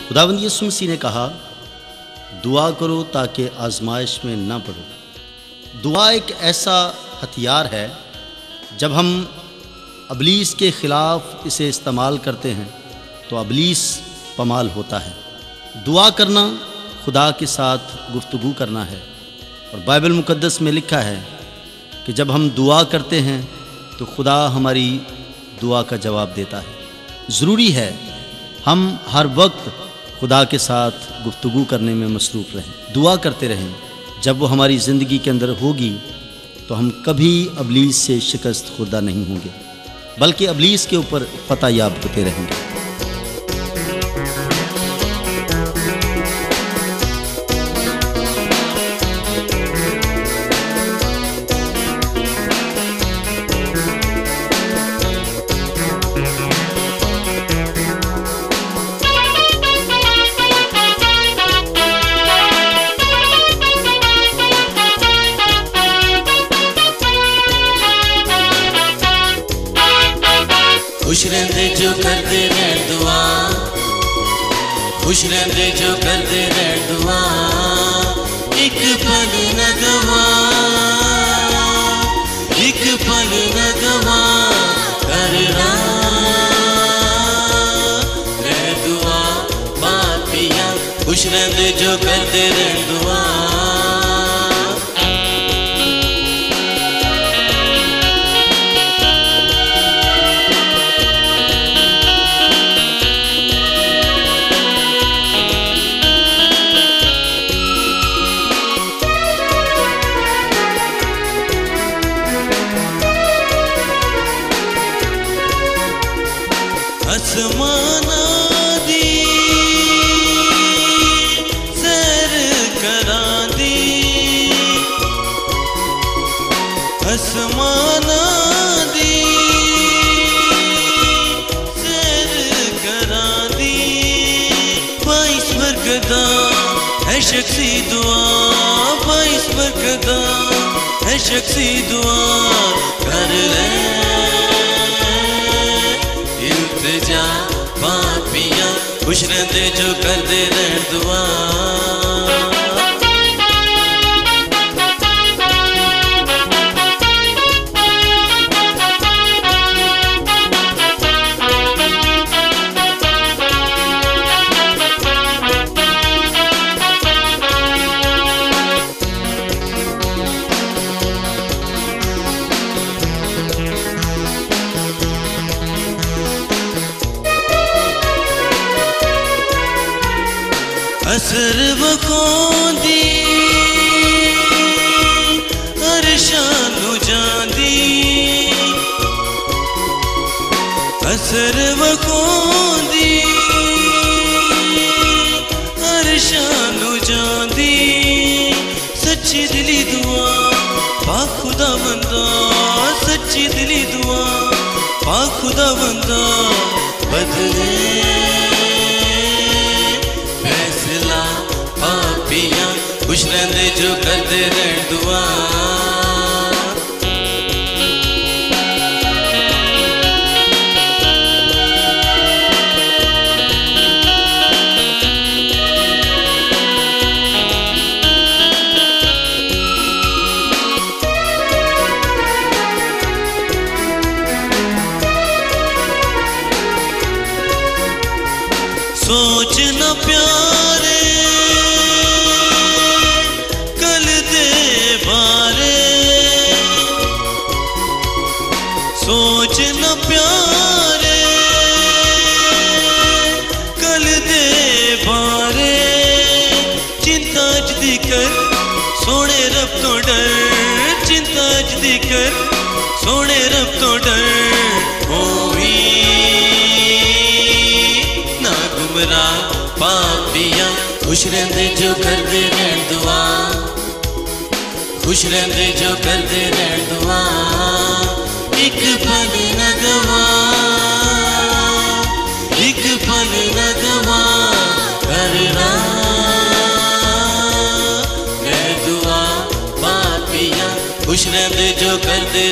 खुदावंद यीशु मसीह ने कहा, दुआ करो ताकि आजमाइश में ना पड़ो। दुआ एक ऐसा हथियार है, जब हम अबलीस के ख़िलाफ़ इसे इस्तेमाल करते हैं तो अबलीस पमाल होता है। दुआ करना खुदा के साथ गुफ्तगू करना है, और बाइबल मुक़द्दस में लिखा है कि जब हम दुआ करते हैं तो खुदा हमारी दुआ का जवाब देता है। ज़रूरी है हम हर वक्त खुदा के साथ गुफ्तगू करने में मसरूफ़ रहें, दुआ करते रहें। जब वो हमारी ज़िंदगी के अंदर होगी तो हम कभी अबलीस से शिकस्त खुर्दा नहीं होंगे, बल्कि अबलीस के ऊपर फतह याब होते रहेंगे। खुश रहंदे जो करदे रहन दुआ, खुश रहंदे जो करदे रहन दुआ, एक पल न गवा, एक पल न गवा करना रह दुआ पापिया। खुश रहंदे जो करदे रहन दुआ, आसमाना दी सैर करां दी, आसमाना दी सैर करां दी। 22 बरकता है शख्सी दुआ, 22 बरकता है शख्सी दुआ कर ले इल्तिजा पापिया। खुश रहंदे जो करदे रहन दुआ, असर वखोंदी अरशानु जांदी, असर वखोंदी अरशानु जांदी। सच्ची दिली दुआ पाक खुदा बंदा, सच्ची दिली दुआ पाक खुदा बंदा बदले पापिया। खुश रहंदे जो करदे रहन दुआ, सोचना प्यारे कल दे बारे, सोचना प्यारे कल दे बारे। चिंता जदी कर सोने रब तो डर, चिंता जदी कर सोने रब तो डर। होवी ना गुमराह पापिया। खुश रहंदे जो करदे रहन दुआ, खुश रहंदे जो करदे रहन दुआ, एक पल न गवा, एक पल न गवा करना रह दुआ पापिया। खुश रहंदे जो करदे